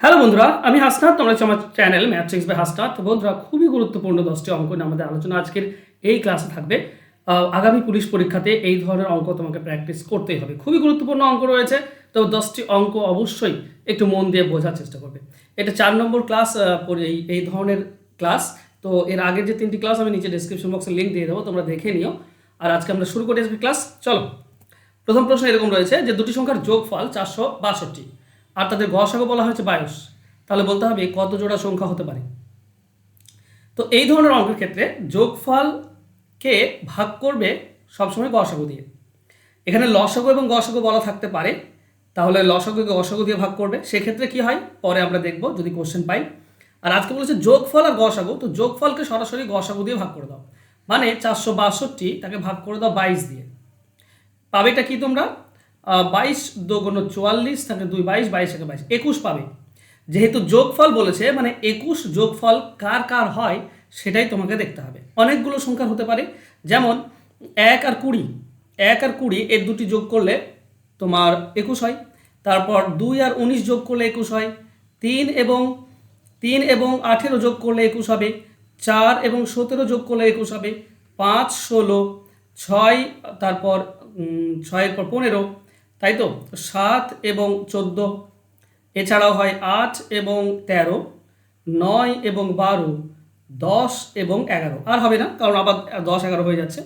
Hello বন্ধুরা, আমি হাসনাত। তোমরা হচ্ছে আমার চ্যানেল ম্যাথ্রিক্স বাই হাসনাত। তো বন্ধুরা, খুবই গুরুত্বপূর্ণ 10টি অঙ্ক নিয়ে আমাদের আলোচনা আজকের এই ক্লাসে থাকবে। আগামী পুলিশ পরীক্ষাতে এই ধরনের অঙ্ক তোমাকে প্র্যাকটিস করতেই হবে। খুবই গুরুত্বপূর্ণ অঙ্ক রয়েছে, তো 10টি অঙ্ক অবশ্যই একটু মন দিয়ে বোঝার চেষ্টা করবে। এটা 4 নম্বর ক্লাস, এই ধরনের ক্লাস। তো এর আগের যে 3টি ক্লাস আমি নিচে ডিসক্রিপশন বক্সে লিঙ্ক দিয়ে দেবো, তোমরা দেখে নিও। আর আজকে আমরা শুরু করি আজকে ক্লাস। চলো, প্রথম প্রশ্ন এরকম রয়েছে যে দুটি সংখ্যার যোগফল 462 আর তাদের গসাগু বলা হয়েছে 22, তাহলে বলতে হবে কত জোড়া সংখ্যা হতে পারে। তো এই ধরনের অঙ্কের ক্ষেত্রে যোগফলকে ভাগ করবে সবসময় গসাগু দিয়ে। এখানে লসাগু এবং গসাগু বলা থাকতে পারে, তাহলে লসাগুকে গসাগু দিয়ে ভাগ করবে। সেক্ষেত্রে কি হয় পরে আমরা দেখব যদি কোশ্চেন পাই। আর আজকে বলেছে যোগফল আর গসাগু, তো যোগফলকে সরাসরি গসাগু দিয়ে ভাগ করে দাও, মানে 462 তাকে ভাগ করে দাও 22 দিয়ে। পাবেটা কি তোমরা? 22 দুগুণ 44 থাকে 2 22, 22 থেকে 22 21 পাবে। যেহেতু যোগফল বলেছে, মানে 21 যোগফল কার কার হয় সেটাই তোমাকে দেখতে হবে। অনেকগুলো সংখ্যা হতে পারে, যেমন 1 আর 20, 1 আর 20 এর দুটি যোগ করলে তোমার 21 হয়। তারপর 2 আর 19 যোগ করলে 21 হয়। 3 এবং 18 যোগ করলে 21 হবে। 4 এবং 17 যোগ করলে 21 হবে। 5 16, 6 তারপর 6 পর 15, তাই তো। 7 এবং 14, এছাড়াও হয় 8 এবং 13, 9 এবং 12, 10 এবং 11। আর হবে না, কারণ আবার 10 11 হয়ে যাচ্ছে।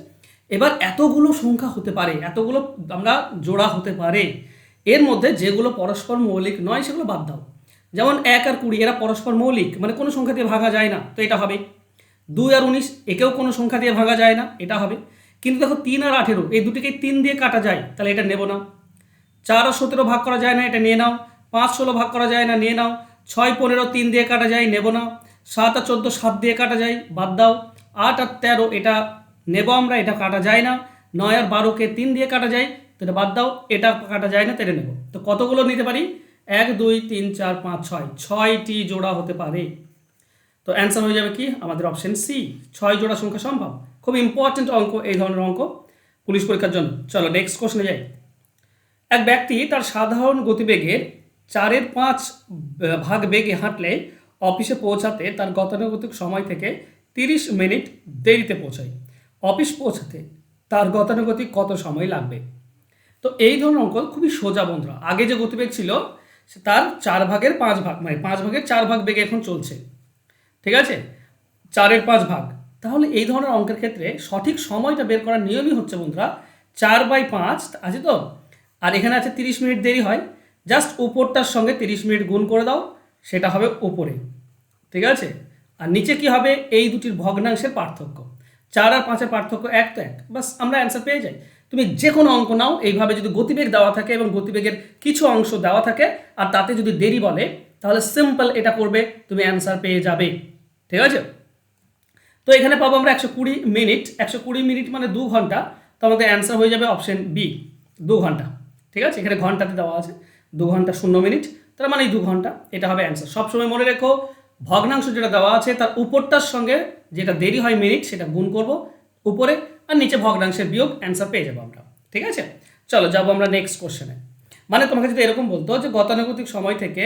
এবার এতগুলো সংখ্যা হতে পারে, এতগুলো আমরা জোড়া হতে পারে। এর মধ্যে যেগুলো পরস্পর মৌলিক নয় সেগুলো বাদ দাও। যেমন 1 আর 20 এরা পরস্পর মৌলিক, মানে কোনো সংখ্যা দিয়ে ভাঙা যায় না, তো এটা হবে। 2 আর 19 একেও কোনো সংখ্যা দিয়ে ভাঙা যায় না, এটা হবে। কিন্তু দেখো 3 আর 18 এই দুটিকে 3 দিয়ে কাটা যায়, তাহলে এটা নেব না। 4 আর 17 ভাগ করা যায় না, এটা নিয়ে নাও। 5 16 ভাগ করা যায় না, নিয়ে নাও। 6 15 3 দিয়ে কাটা যায়, নেব না। 7 আর 14 7 দিয়ে কাটা যায়, বাদ দাও। 8 আর 13 এটা নেব আমরা, এটা কাটা যায় না। 9 আর 12কে 3 দিয়ে কাটা যায়, তো এটা বাদ দাও। এটা কাটা যায় না, তো এটা নেব। তো কতগুলো নিতে পারি? 1 2 3 4 5 6, 6টি জোড়া হতে পারে। তো অ্যান্সার হয়ে যাবে কি আমাদের অপশন সি, 6 জোড়া সংখ্যা সম্ভব। খুব ইম্পর্টেন্ট অঙ্ক এই ধরনের অঙ্ক পুলিশ পরীক্ষার জন্য। চলো নেক্সট কোশ্চেনে যাই। এক ব্যক্তি তার সাধারণ গতিবেগের 4/5 ভাগ বেগে হাঁটলে অফিসে পৌঁছাতে তার গতানুগতিক সময় থেকে 30 মিনিট দেরিতে পৌঁছায়। অফিস পৌঁছাতে তার গতানুগতিক কত সময় লাগবে? তো এই ধরনের অঙ্ক খুবই সোজা বন্ধুরা। আগে যে গতিবেগ ছিল তার 4/5 ভাগ, মানে 5/4 ভাগ বেগে এখন চলছে, ঠিক আছে, 4/5 ভাগ। তাহলে এই ধরনের অঙ্কের ক্ষেত্রে সঠিক সময়টা বের করার নিয়মই হচ্ছে বন্ধুরা 4/5 আছে তো, আর এখানে আছে 30 মিনিট দেরি হয়, জাস্ট উপরটার সঙ্গে 30 মিনিট গুণ করে দাও, সেটা হবে উপরে, ঠিক আছে। আর নিচে কি হবে? এই দুটির ভগ্নাংশের পার্থক্য। 4 আর 5-এর পার্থক্য 1, তো 1, বাস আমরা অ্যান্সার পেয়ে যাই। তুমি যে কোনো অঙ্ক নাও, এইভাবে যদি গতিবেগ দেওয়া থাকে এবং গতিবেগের কিছু অংশ দেওয়া থাকে আর তাতে যদি দেরি বলে, তাহলে সিম্পল এটা করবে, তুমি অ্যান্সার পেয়ে যাবে, ঠিক আছে। তো এখানে পাবো আমরা 120 মিনিট। 120 মিনিট মানে 2 ঘন্টা, তো আমাদের অ্যান্সার হয়ে যাবে অপশন বি, 2 ঘন্টা, ঠিক আছে। এখানে ঘন্টাতে দেওয়া আছে 2 ঘন্টা 0 মিনিট, তার মানে 2 ঘন্টা, এটা হবে অ্যান্সার। সবসময় মনে রেখো, ভগ্নাংশ যেটা দেওয়া আছে তার উপরটার সঙ্গে যেটা দেরি হয় মিনিট সেটা গুণ করব উপরে, আর নিচে ভগ্নাংশের বিয়োগ, অ্যান্সার পেয়ে যাবো আমরা, ঠিক আছে। চলো যাবো আমরা নেক্সট কোশ্চেনে। মানে তোমাকে যদি এরকম বলতো যে গতানুগতিক সময় থেকে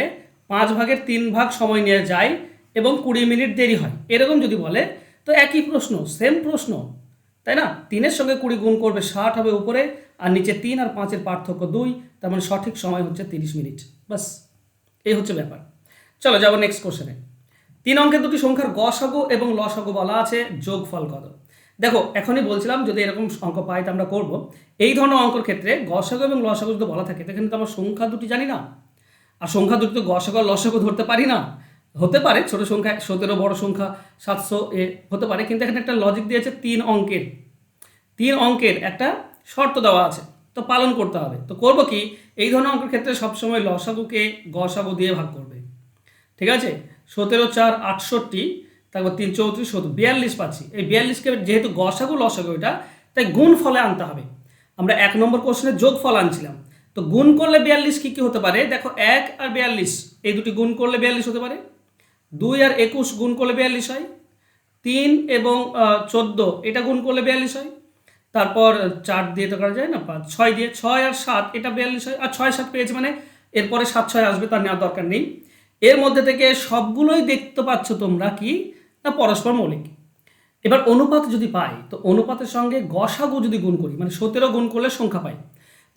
5/3 ভাগ সময় নিয়ে যায় এবং 20 মিনিট দেরি হয়, এরকম যদি বলে, তো একই প্রশ্ন, সেম প্রশ্ন, তাই না। 3-এর সঙ্গে 20 গুণ করবে 60 হবে উপরে, আর নিচে 3 আর 5-এর পার্থক্য 2, তার মানে সঠিক সময় হচ্ছে 30 মিনিট, বাস এই হচ্ছে ব্যাপার। চলো যাবো নেক্সট কোশ্চেনে। 3 অঙ্কের দুটি সংখ্যার গসাগু এবং লসাগু বলা আছে, যোগফল কত? দেখো এখনই বলছিলাম যদি এরকম অঙ্ক পাই তো আমরা করবো। এই ধরনের অঙ্কের ক্ষেত্রে গসাগু এবং লসাগু যদি বলা থাকে, সেখানে তো আমরা সংখ্যা দুটি জানি না, আর সংখ্যা দুটি তো গসাগু আর লসাগু ধরতে পারি না। হতে পারে ছোট সংখ্যা 17, বড় সংখ্যা 700 এ হতে পারে, কিন্তু এখানে একটা লজিক দিয়েছে 3 অঙ্কের একটা শর্ত দেওয়া আছে, তো পালন করতে হবে। তো করব কি, এই ধরনের অঙ্কের ক্ষেত্রে সবসময় লসাগুকে গসাগু দিয়ে ভাগ করবে, ঠিক আছে। 17 4 68, তারপর 3 34 70, 42 পাচ্ছি। এই 42কে যেহেতু গসাগু লসাগু এটা, তাই গুণ ফলে আনতে হবে। আমরা 1 নম্বর কোশ্চেনে যোগ ফল আনছিলাম, তো গুণ করলে 42 কি কি হতে পারে? দেখো 1 আর 42 এই দুটি গুণ করলে 42 হতে পারে। 2 আর 21 গুণ করলে 42 হয়। 3 এবং 14 এটা গুণ করলে 42 হয়। তারপর 4 দিয়ে তো করা যায় না, 5 6 দিয়ে, 6 আর 7 এটা 42 হয়। আর 6 7 পেয়েছে মানে এরপরে 7 6 আসবে, তার নেওয়ার দরকার নেই। এর মধ্যে থেকে সবগুলোই দেখতে পাচ্ছ তোমরা কি না পরস্পর মৌলিক। এবার অনুপাত যদি পাই তো অনুপাতের সঙ্গে গসাগু যদি গুণ করি মানে 17 গুণ করলে সংখ্যা পাই।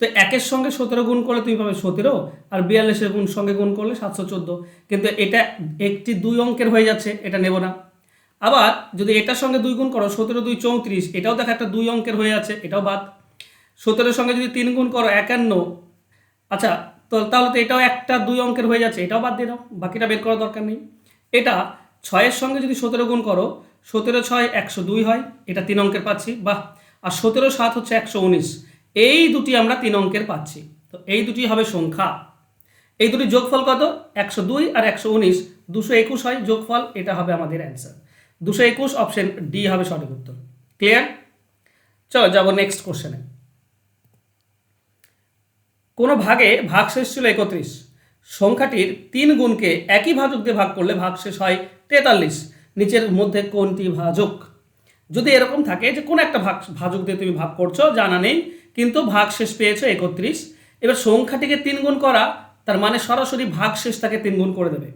তো একের সঙ্গে 17 গুণ করলে তুমি পাবে 17 আর 42-এর সঙ্গে গুণ করলে 714, কিন্তু এটা একটি 2 অঙ্কের হয়ে যাচ্ছে, এটা নেব না। আবার যদি এটার সঙ্গে 2 গুণ করো 17 2 34, এটাও দেখো একটা 2 অঙ্কের হয়ে যাচ্ছে, এটাও বাদ। 17-এর সঙ্গে যদি 3 গুণ করো 51, আচ্ছা তো তাহলে তো এটাও একটা 2 অঙ্কের হয়ে যাচ্ছে, এটাও বাদ দিয়ে দাও, বাকিটা বের করার দরকার নেই। এটা 6-এর সঙ্গে যদি 17 গুণ করো 17 6 102 হয়, এটা 3 অঙ্কের পাচ্ছি, বাহ। আর 17 7 হচ্ছে 119, এই দুটি আমরা 3 অঙ্কের পাচ্ছি। তো এই দুটি হবে সংখ্যা, এই দুটি যোগফল কত 102 আর 119 221 হয় যোগফল, এটা হবে আমাদের অ্যান্সার 221, অপশন ডি হবে সঠিক উত্তর। ক্লিয়ার? চলো যাবো নেক্সট কোশ্চেনে। কোনো ভাগে ভাগশেষ ছিল 31, সংখ্যাটির 3 গুণকে একই ভাজক দিয়ে ভাগ করলে ভাগশেষ হয় 43, নিচের মধ্যে কোনটি ভাজক? যদি এরকম থাকে যে কোনো একটা ভাজক দিয়ে তুমি ভাগ করছো জানা নেই, কিন্তু ভাগশেষ পেয়েছো 31, এবার সংখ্যাটিকে 3 গুণ করা তার মানে সরাসরি ভাগশেষটাকে 3 গুণ করে দেবে।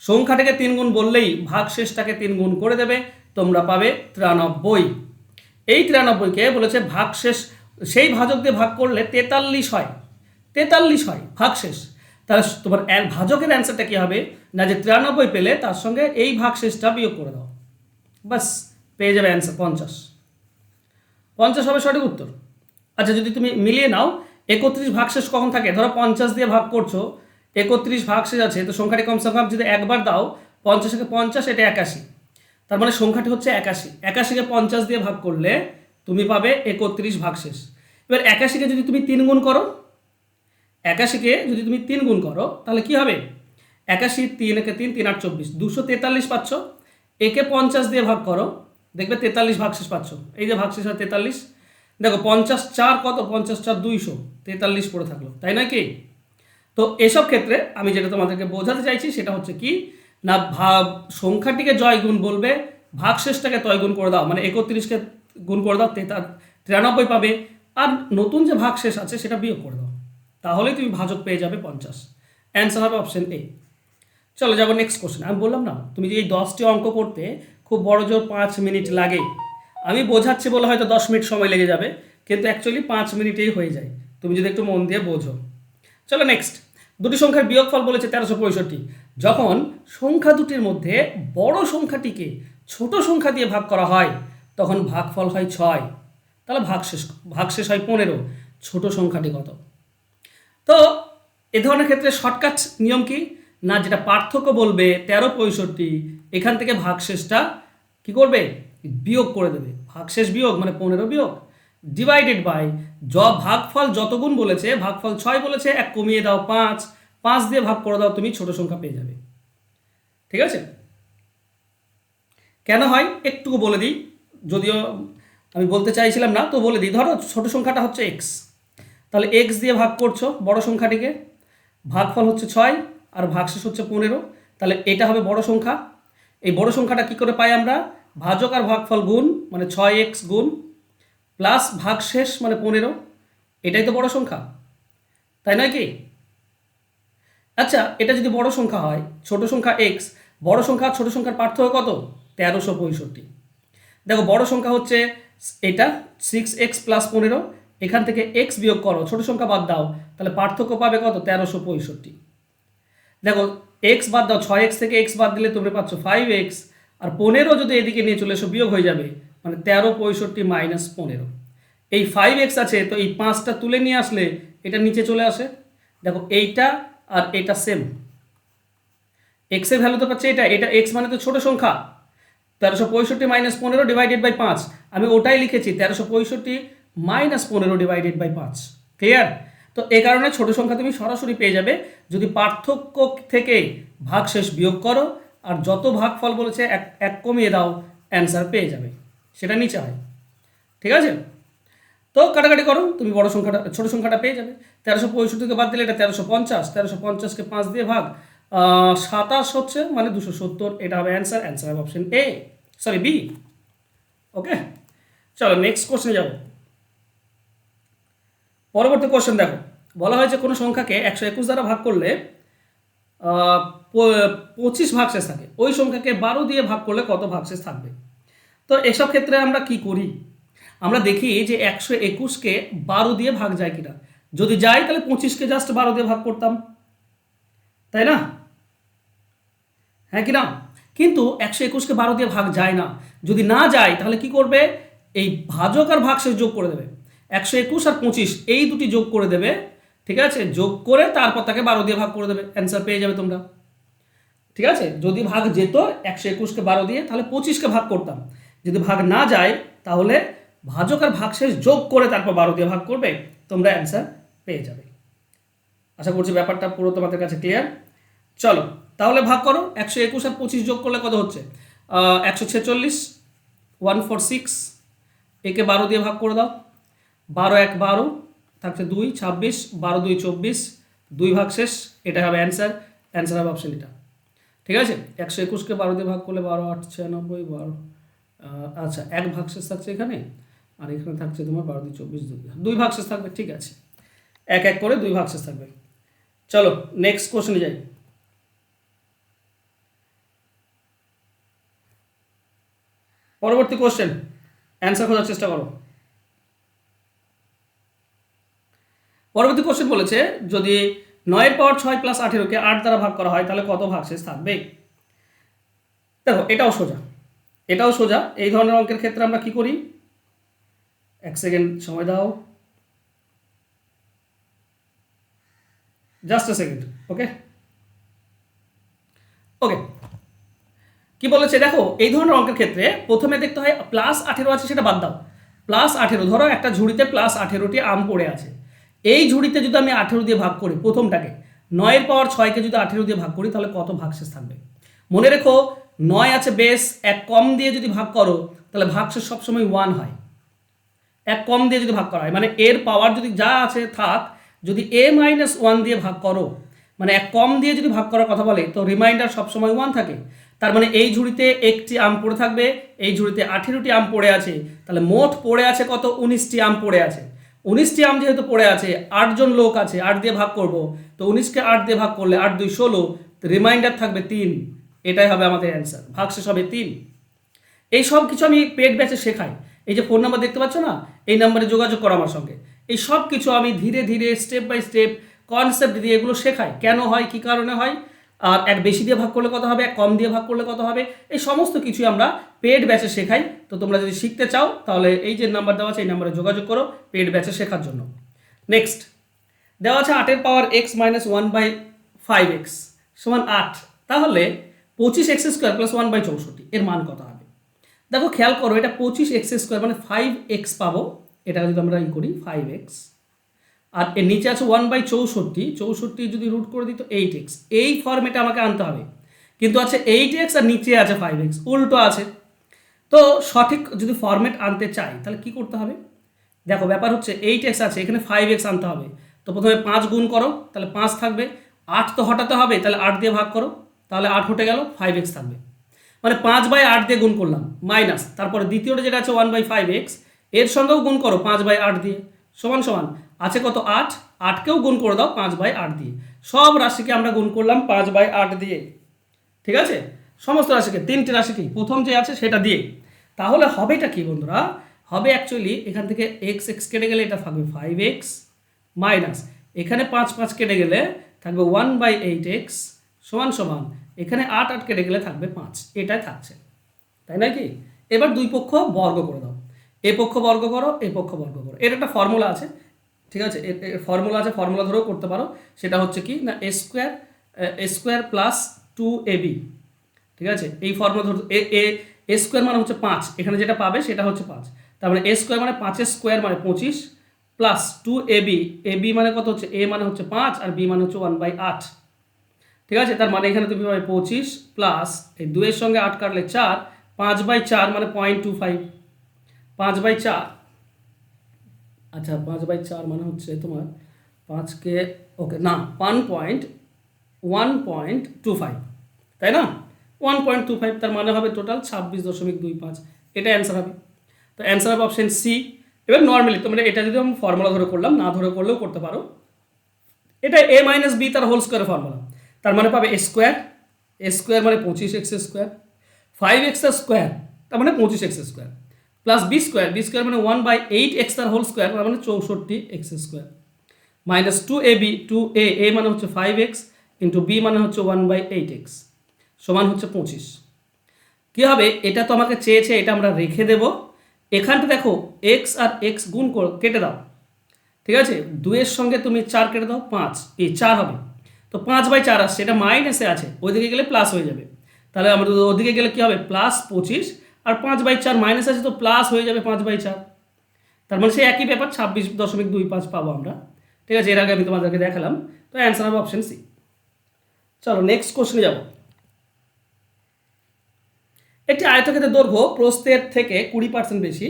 সংখ্যাটাকে 3 গুণ বললেই ভাগশেষটাকে 3 গুণ করে দেবে, তোমরা পাবে 93। এই 93কে বলেছে ভাগশেষ, সেই ভাজক দিয়ে ভাগ করলে 43 হয়, 43 হয় ভাগশেষ। তাহলে তোমার ভাজকের অ্যান্সারটা কী হবে না, যে 93 পেলে তার সঙ্গে এই ভাগশেষটা বিয়োগ করে দাও, বাস পেয়ে যাবে অ্যান্সার 50। 50 হবে সঠিক উত্তর। আচ্ছা যদি তুমি মিলিয়ে নাও 31 ভাগশেষ কখন থাকে, ধরো 50 দিয়ে ভাগ করছো, 31 ভাগশেষ আছে, তো সংখ্যাটি কমসে কম যদি একবার দাও 50-কে 50, এটা 81, তার মানে সংখ্যাটি হচ্ছে 81। 81-কে 50 দিয়ে ভাগ করলে তুমি পাবে 31 ভাগশেষ। এবার 81-কে যদি তুমি 3 গুণ করো, 81-কে যদি তুমি 3 গুণ করো তাহলে কি হবে, 81 3 একে 3 3 8 24 243 পাচ্ছ। একে 50 দিয়ে ভাগ করো, দেখবে 43 ভাগশেষ পাচ্ছ, এই যে ভাগশেষ হয় 43। দেখো 54 কত, 54 200, 43 পড়ে থাকলো, তাই নয় কি? তো এসব ক্ষেত্রে আমি যেটা তোমাদেরকে বোঝাতে চাইছি সেটা হচ্ছে কি না, সংখ্যাটিকে জয় গুণ বলবে, ভাগশেষটাকে তয় গুণ করে দাও, মানে 31-কে গুণ করে দাও 93 পাবে, আর নতুন যে ভাগশেষ আছে সেটা বিয়োগ করে দাও, তাহলেই তুমি ভাজক পেয়ে যাবে 50। অ্যান্সার হবে অপশন এ। চলো যাবো নেক্সট কোশ্চেন। আমি বললাম না তুমি যে এই 10টি অঙ্ক করতে খুব বড় জোর 5 মিনিট লাগে, আমি বোঝাচ্ছি বলে হয়তো 10 মিনিট সময় লেগে যাবে, কিন্তু অ্যাকচুয়ালি 5 মিনিটেই হয়ে যায় তুমি যদি একটু মন দিয়ে বোঝো। চলো নেক্সট, দুটি সংখ্যার বিয়োগফল বলেছে 1365। যখন সংখ্যা দুটির মধ্যে বড় সংখ্যাটিকে ছোট সংখ্যা দিয়ে ভাগ করা হয় তখন ভাগফল হয় 6, তাহলে ভাগশেষ হয় 15, ছোট সংখ্যাটি কত? তো এ ধরনের ক্ষেত্রে শর্টকাট নিয়ম কি না, যেটা পার্থক্য বলবে 1365, এখান থেকে ভাগশেষটা কি করবে বিয়োগ করে দেবে, ভাগশেষ বিয়োগ মানে 15 বিয়োগ ডিভাইডেড বাই ভাগফল যত গুণ বলেছে, ভাগফল 6 বলেছে, 1 কমিয়ে দাও 5, 5 দিয়ে ভাগ করে দাও, তুমি ছোট সংখ্যা পেয়ে যাবে। ঠিক আছে? কেন হয় একটুকু বলে দিই, যদিও আমি বলতে চাইছিলাম না তো বলে দিই। ধরো ছোট সংখ্যাটা হচ্ছে x, তাহলে x দিয়ে ভাগ করছো বড় সংখ্যাটিকে, ভাগফল হচ্ছে 6 আর ভাগশেষ হচ্ছে 15, তাহলে এটা হবে বড় সংখ্যা। এই বড় সংখ্যাটা কি করে পাই আমরা, ভাজক আর ভাগফল গুণ মানে 6x গুণ প্লাস ভাগশেষ মানে 15, এটাই তো বড় সংখ্যা, তাই নয় কি? আচ্ছা এটা যদি বড় সংখ্যা হয়, ছোট সংখ্যা x, বড় সংখ্যা ছোট সংখ্যার পার্থক্য কত 1365। দেখো বড় সংখ্যা হচ্ছে এটা 6x প্লাস 15, এখান থেকে x বিয়োগ করো, ছোট সংখ্যা বাদ দাও, তাহলে পার্থক্য পাবে কত 1365। দেখো x বাদ দাও, 6x থেকে x বাদ দিলে তোমরা পাচ্ছ 5x, আর 15 যদি এদিকে নিয়ে চলে এসো বিয়োগ হয়ে যাবে, মানে 1365 মাইনাস 15। এই 5x আছে তো এই 5টা তুলে নিয়ে আসলে এটা নিচে চলে আসে, দেখো এইটা আর এটা সেম, x এর ভ্যালু তো পাচ্ছে এটা, এটা x মানে তো ছোট সংখ্যা, 1365 মাইনাস 15 ডিভাইডেড বাই 5, আমি ওটাই লিখেছি 1365 মাইনাস 15 ডিভাইডেড বাই 5। ক্লিয়ার? তো এই কারণে ছোট সংখ্যা তুমি সরাসরি পেয়ে যাবে যদি পার্থক্য থেকে ভাগশেষ বিয়োগ করো, আর যত ভাগফল বলেছে এক কমিয়ে দাও, অ্যান্সার পেয়ে যাবে, সেটা নিচে হয়। ঠিক আছে? তো কাটাকাটি করো, তুমি বড় সংখ্যাটা ছোট সংখ্যাটা পেয়ে যাবে। 1365-কে বাদ দিলে এটা 1350, 1350-কে 5 দিয়ে ভাগ 27 হচ্ছে মানে 270, এটা হবে অ্যান্সার। অ্যান্সার হবে অপশন এ, সরি বি। ওকে চলো নেক্সট কোশ্চেনে যাবো। পরবর্তী কোশ্চেন দেখো, বলা হয়েছে কোনো সংখ্যাকে 121 দ্বারা ভাগ করলে 25 ভাগশেষ থাকে, ওই সংখ্যাকে 12 দিয়ে ভাগ করলে কত ভাগশেষ থাকবে? তো এসব ক্ষেত্রে আমরা কি করি, আমরা দেখি যে 121কে 12 দিয়ে ভাগ যায় কিনা। যদি যায় তাহলে 25কে জাস্ট 12 দিয়ে ভাগ করতাম, তাই না? হ্যাঁ কি না? কিন্তু 121কে 12 দিয়ে ভাগ যায় না। যদি না যায় তাহলে কি করবে, এই ভাজক আর ভাগশেষ যোগ করে দেবে। 121 আর 25 এই দুটি যোগ করে দেবে, ঠিক আছে? যোগ করে তারপর তাকে 12 দিয়ে ভাগ করে দেবে, অ্যান্সার পেয়ে যাবে তোমরা। ঠিক আছে, যদি ভাগ যেত 121কে 12 দিয়ে তাহলে 25কে ভাগ করতাম, যদি ভাগ না যায় তাহলে ভাজক আর ভাগশেষ যোগ করে তারপর 12 দিয়ে ভাগ করবে, তোমরা অ্যান্সার পেয়ে যাবে। আশা করছি ব্যাপারটা পুরো তোমাদের কাছে ক্লিয়ার। চলো তাহলে ভাগ করো, 121 আর 25 যোগ করলে কত হচ্ছে? 146, 146, একে 12 দিয়ে ভাগ করে দাও, 12 1 12, থাকছে 2 26, 12 2 24, 2 ভাগশেষ, এটা হবে অ্যান্সার। অ্যান্সার হবে অপশন এটা। ঠিক আছে, 121কে 12 দিয়ে ভাগ করলে 12 8 96, 12, আচ্ছা 1 ভাগশেষ থাকছে এখানে, আর এখানে থাকছে তোমার 12 2 24, 2 ভাগশেষ থাকবে। ঠিক আছে, 1 1 করে 2 ভাগশেষ থাকবে। চলো নেক্সট কোশ্চেনে যাই। পরবর্তী কোশ্চেন, অ্যান্সার খোঁজার চেষ্টা করো। পরবর্তী কোশ্চেন বলেছে যদি 9 পাওয়ার 6 প্লাস 18কে 8 দ্বারা ভাগ করা হয় তাহলে কত ভাগশেষ থাকবে? দেখো এটাও সোজা, এটাও সোজা। এই ধরনের অঙ্কের ক্ষেত্রে আমরা কি করি, 1 সেকেন্ড সময় দাও, জাস্ট এ সেকেন্ড। ওকে ওকে, কি বলেছে দেখো, এই ধরনের অঙ্কের ক্ষেত্রে প্রথমে দেখতে হয় প্লাস 18 আছে সেটা বাদ দাও। প্লাস 18, ধরো একটা ঝুড়িতে প্লাস 18টি আম পড়ে আছে, এই ঝুড়িতে যদি আমি 18 দিয়ে ভাগ করি প্রথমটাকে, 9 পাওয়ার 6কে যদি 18 দিয়ে ভাগ করি তাহলে কত ভাগশেষ থাকবে? মনে রেখো 9 আছে বেস, 1 কম দিয়ে যদি ভাগ করো তাহলে ভাগশেষ সবসময় 1 হয়। 1 কম দিয়ে যদি ভাগ করা হয় মানে এর পাওয়ার যদি যা আছে থাক, যদি a-1 দিয়ে ভাগ করো, মানে 1 কম দিয়ে যদি ভাগ করার কথা বলে তো রিমাইন্ডার সবসময় 1 থাকে। তার মানে এই ঝুড়িতে একটি আম পড়ে থাকবে, এই ঝুড়িতে 18টি আম পড়ে আছে, তাহলে মোট পড়ে আছে কত? 19টি আম পড়ে আছে। 19টি আম যেহেতু পড়ে আছে, 8 জন লোক আছে, 8 দিয়ে ভাগ করব, তো 19কে 8 দিয়ে ভাগ করলে 8 2 16, তো রিমাইন্ডার থাকবে 3। এটাই হবে আমাদের অ্যান্সার, ভাগশেষ হবে 3। এই সব কিছু আমি পেড ব্যাচে শেখাই। এই যে ফোন নাম্বার দেখতে পাচ্ছ না, এই নাম্বারে যোগাযোগ করো আমার সঙ্গে। এই সব কিছু আমি ধীরে ধীরে স্টেপ বাই স্টেপ কনসেপ্ট দিয়ে এগুলো শেখাই, কেন হয়, কি কারণে হয়, আর 1 বেশি দিয়ে ভাগ করলে কত হবে, 1 কম দিয়ে ভাগ করলে কত হবে, এই সমস্ত কিছুই আমরা পেড ব্যাচে শেখাই। তো তোমরা যদি শিখতে চাও তাহলে এই যে নাম্বার দেওয়া আছে এই নাম্বারে যোগাযোগ করো পেড ব্যাচে শেখার জন্য। নেক্সট দেওয়া আছে 8 এর পাওয়ার x মাইনাস 1/5x সমান 8, তাহলে 25x² প্লাস 1/64 এর মান কত হবে? দেখো খেয়াল করো, এটা 25x² মানে 5x পাবো, এটা যদি আমরা করি 5x, আর এর নিচে আছে 1/64, 64 যদি রুট করে দিই তো 8x, এই ফর্মেটে আমাকে আনতে হবে। কিন্তু আছে 8x আর নিচে আছে 5x, উল্টো আছে। তো সঠিক যদি ফর্মেট আনতে চাই তাহলে কি করতে হবে? দেখো ব্যাপার হচ্ছে 8x আছে, এখানে 5x আনতে হবে। তো প্রথমে 5 গুণ করো, তাহলে 5 থাকবে, 8 তো হটাতে হবে, তাহলে 8 দিয়ে ভাগ করো, তাহলে 8 হটে গেল, 5x থাকবে। মানে 5/8 দিয়ে গুণ করলাম, মাইনাস তারপরে দ্বিতীয়টা যেটা আছে 1/5x, এর সঙ্গেও গুণ করো 5/8 দিয়ে, সমান সমান আছে কত? 8, 8কেও গুণ করে দাও 5/8 দিয়ে। সব রাশিকে আমরা গুণ করলাম 5/8 দিয়ে। ঠিক আছে, সমস্ত রাশিকে, 3টি রাশিকে প্রথম যে আছে সেটা দিয়ে। তাহলে হবেটা কি বন্ধুরা? হবে অ্যাকচুয়ালি এখান থেকে x কেটে গেলে এটা থাকবে 5x, মাইনাস এখানে 5 5 কেটে গেলে থাকবে 1/8x সমান সমান এখানে 8 8 কেটে গেলে থাকবে 5, এটাই থাকছে, তাই নাকি? এবার দুই পক্ষ বর্গ করে দাও, এ পক্ষ বর্গ করো, এ পক্ষ বর্গ করো। এর একটা ফর্মুলা আছে, ঠিক আছে, এর ফর্মুলা আছে, ফর্মুলা ধরেও করতে পারো। সেটা হচ্ছে কি না, a² প্লাস 2ab, ঠিক আছে, এই ফর্মুলা ধরো a² মানে হচ্ছে 5, এখানে যেটা পাবে সেটা হচ্ছে 5, তার মানে a² মানে 5 স্কোয়ার মানে 25 প্লাস 2ab, ab মানে কত হচ্ছে, a মানে হচ্ছে 5 আর b মানে হচ্ছে 1/8, ঠিক আছে। তার মানে এখানে তুমি পাবে 25 প্লাস এই 2 এর সঙ্গে 8 কাটলে 4, 5/4 মানে 0.25, 5/4, আচ্ছা 5/4 মানে হচ্ছে তোমার 5কে, ওকে না 1.25, তাই না? 1.25, তার মানে হবে টোটাল 26.25, এটা অ্যান্সার হবে। তো অ্যান্সার হবে অপশন সি। এবার নর্মালি তোমরা এটা যদি আমি ফর্মুলা ধরে করলাম, না ধরে করলেও করতে পারো। এটা a - b তার হোল স্কোয়ার ফর্মুলা, তার মানে পাবে a² এ স্কোয়ার মানে 25x স্কোয়ার, 5x স্কোয়ার তার মানে 25x square, plus B square মানে 1/8x তার হোল স্কোয়ার তার মানে 64x square, minus 2ab 2a a মানে হচ্ছে 5x ইন্টু বি মানে হচ্ছে 1/8x সমান হচ্ছে 25। কী হবে, এটা তো আমাকে চেয়েছে, এটা আমরা রেখে দেব। এখানটা দেখো x আর x গুণ কেটে দাও, ঠিক আছে, 2-এর সঙ্গে তুমি 4 কেটে দাও, 5 এই 4 হবে, তো 5/4 আসছে, এটা মাইনাসে আছে, ওইদিকে গেলে প্লাস হয়ে যাবে, তাহলে আমরা ওদিকে গেলে কী হবে প্লাস 25, আর 5/4 মাইনাস আছে তো প্লাস হয়ে যাবে 5/4, তার মানে সেই একই ব্যাপার 26.25 পাবো আমরা, ঠিক আছে। এর আগে আমি তোমাদেরকে দেখালাম, তো অ্যান্সার হবে অপশন সি। চলো নেক্সট কোশ্চেনে যাব। একটি আয়তক্ষেত্রের দৈর্ঘ্য প্রস্থের থেকে 20% বেশি,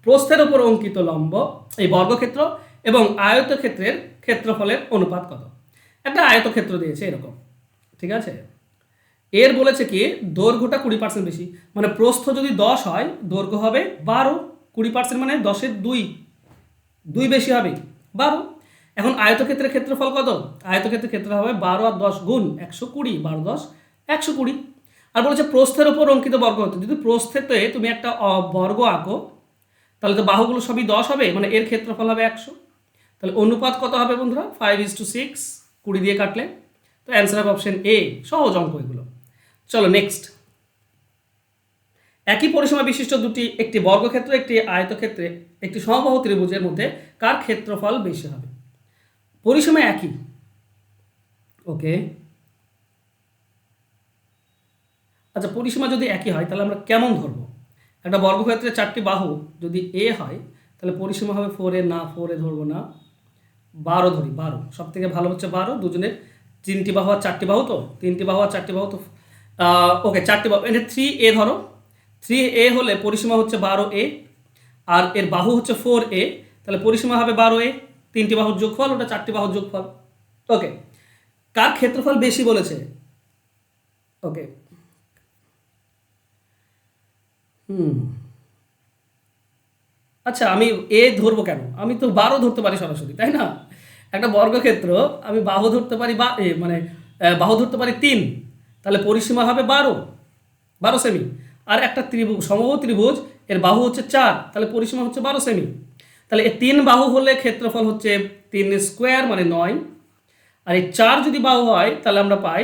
প্রস্থের ওপর অঙ্কিত লম্ব এই বর্গক্ষেত্র এবং আয়তক্ষেত্রের ক্ষেত্রফলের অনুপাত কত? একটা আয়তক্ষেত্র দিয়েছে এরকম, ঠিক আছে, এর বলেছে কি দৈর্ঘ্যটা 20% বেশি, মানে প্রস্থ যদি 10 হয় দৈর্ঘ্য হবে 12, 20% মানে 10-এর 2 বেশি হবে 12। এখন আয়তক্ষেত্রের ক্ষেত্রফল কত? আয়তক্ষেত্রের ক্ষেত্রফল হবে 12 আর 10 গুণ 120, 12 10 120। আর বলেছে প্রস্থের ওপর অঙ্কিত বর্গক্ষেত্র, যদি প্রস্থেতে তুমি একটা বর্গ আঁকো তাহলে তো বাহুগুলো সবই 10 হবে, মানে এর ক্ষেত্রফল হবে 100, তাহলে অনুপাত কত হবে বন্ধুরা 5:6, 20 দিয়ে কাটলে, তো অ্যান্সার হবে অপশন এ। সহজ অঙ্ক এগুলো। চলো নেক্সট। একই পরিসীমা বিশিষ্ট দুটি, একটি বর্গক্ষেত্র একটি আয়তক্ষেত্রে একটি সমবাহু ত্রিভুজের মধ্যে কার ক্ষেত্রফল বেশি হবে? পরিসীমা একই, ওকে, আচ্ছা পরিসীমা যদি একই হয় তাহলে আমরা কেমন ধরবো? একটা বর্গক্ষেত্রে 4টি বাহু যদি এ হয় তাহলে পরিসীমা হবে 4a, না 4a ধরবো না, 12 ধরি, 12 সব থেকে ভালো হচ্ছে 12, দুজনের 3টি বাহু আর 4টি বাহু, তো 3টি বাহু আর 4টি বাহু, তো ওকে 4টি বাহু, এটা 3a ধরো, 3a হলে পরিসীমা হচ্ছে 12a আর এর বাহু হচ্ছে 4a, তাহলে পরিসীমা হবে 12a, 3টি বাহুর যোগফল, ওটা 4টি বাহুর যোগফল। ওকে, কার ক্ষেত্রফল বেশি বলেছে? ওকে, আচ্ছা আমি এ ধরবো কেন? আমি তো 12 ধরতে পারি সরাসরি, তাই না? একটা বর্গক্ষেত্র আমি বাহু ধরতে পারি, বা মানে বাহু ধরতে পারি 3, তাহলে পরিসীমা হবে 12 সেমি। আর একটা ত্রিভুজ, সমবাহু ত্রিভুজ, এর বাহু হচ্ছে 4, তাহলে পরিসীমা হচ্ছে 12 সেমি। তাহলে এই 3 বাহু হলে ক্ষেত্রফল হচ্ছে 3 স্কোয়ার মানে 9, আর এই 4 যদি বাহু হয় তাহলে আমরা পাই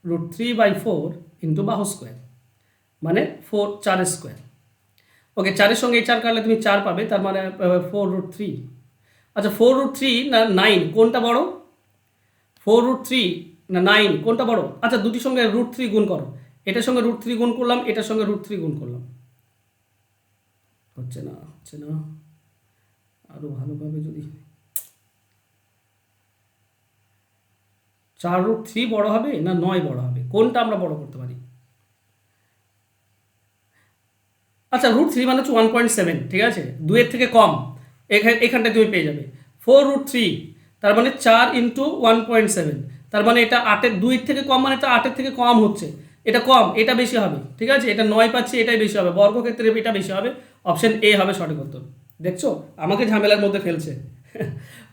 √3/4 ইন্টু বাহু স্কোয়ার মানে 4 স্কোয়ার। ওকে, 4-এর সঙ্গে এই 4 কাটলে তুমি 4 পাবে, তার মানে 4√3। আচ্ছা 4√3 না 9 কোনটা বড়? 4√3 না 9 কোনটা বড়? আচ্ছা দুটির সঙ্গে √3 গুণ করো, এটার সঙ্গে √3 গুণ করলাম, এটার সঙ্গে √3 গুণ করলাম, হচ্ছে না আরও ভালোভাবে যদি 4√3 বড় হবে না 9 বড় হবে, কোনটা আমরা বড় করতে পারি? আচ্ছা √3 মানে হচ্ছে 1.7, ঠিক আছে, 2-এর থেকে কম, এখানটায় তুমি পেয়ে যাবে 4√3, তার মানে 4 ইন্টু 1.7, তার মানে এটা 8-এর 2-এর থেকে কম, মানে এটা 8-এর থেকে কম হচ্ছে, এটা কম, এটা বেশি হবে, ঠিক আছে, এটা 9 পাচ্ছি, এটাই বেশি হবে, বর্গক্ষেত্রে এটা বেশি হবে, অপশন এ হবে সঠিক উত্তর। দেখছো আমাকে ঝামেলার মধ্যে ফেলছে।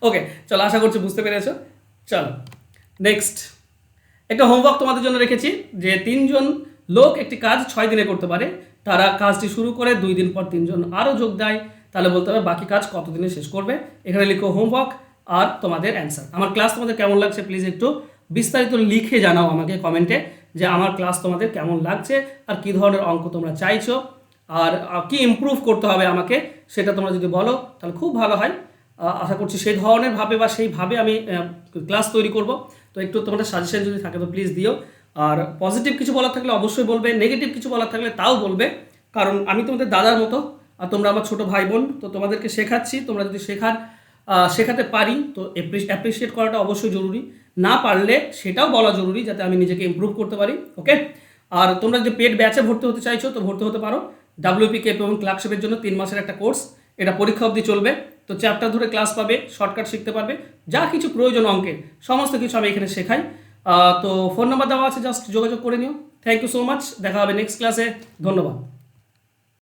ওকে চলো, আশা করছি বুঝতে পেরেছো। চলো নেক্সট, একটা হোমওয়ার্ক তোমাদের জন্য রেখেছি, যে 3 জন লোক একটি কাজ 6 দিনে করতে পারে, তারা কাজটি শুরু করে 2 দিন পর 3 জন আরও যোগ দেয়, তাহলে বলতে হবে বাকি কাজ কত দিনে শেষ করবে। এখানে লিখো হোমওয়ার্ক আর তোমাদের অ্যান্সার। আমার ক্লাস তোমাদের কেমন লাগছে প্লিজ একটু বিস্তারিত লিখে জানাও আমাকে কমেন্টে, যে আমার ক্লাস তোমাদের কেমন লাগছে আর কী ধরনের অঙ্ক তোমরা চাইছো, আর কি ইমপ্রুভ করতে হবে আমাকে, সেটা তোমরা যদি বলো তাহলে খুব ভালো হয়। আশা করছি সেই ধরনের ভাবে বা সেইভাবে আমি ক্লাস তৈরি করব। তো একটু তোমাদের সাজেশন যদি থাকে তো প্লিজ দিও, আর পজিটিভ কিছু বলার থাকলে অবশ্যই বলবে, নেগেটিভ কিছু বলার থাকলে তাও বলবে, কারণ আমি তোমাদের দাদার মতো আর তোমরা আমার ছোটো ভাই বোন, তো তোমাদেরকে শেখাচ্ছি, তোমরা যদি শেখাতে পারি তো অ্যাপ্রিসিয়েট করাটা অবশ্যই জরুরি, না পারলে সেটাও বলা জরুরি যাতে আমি নিজেকে ইমপ্রুভ করতে পারি। ওকে, আর তোমরা যদি পেড ব্যাচে ভর্তি হতে চাইছো তো ভর্তি হতে পারো, WPK এবং ক্লার্কশিপের জন্য 3 মাসের একটা কোর্স, এটা পরীক্ষা অবধি চলবে, তো চ্যাপ্টার ধরে ক্লাস পাবে, শর্টকাট শিখতে পারবে, যা কিছু প্রয়োজন অঙ্কের সমস্ত কিছু আমি এখানে শেখাই। তো ফোন নাম্বার দেওয়া আছে, জাস্ট যোগাযোগ করে নিও। থ্যাংক ইউ সো মাচ, দেখা হবে নেক্সট ক্লাসে, ধন্যবাদ।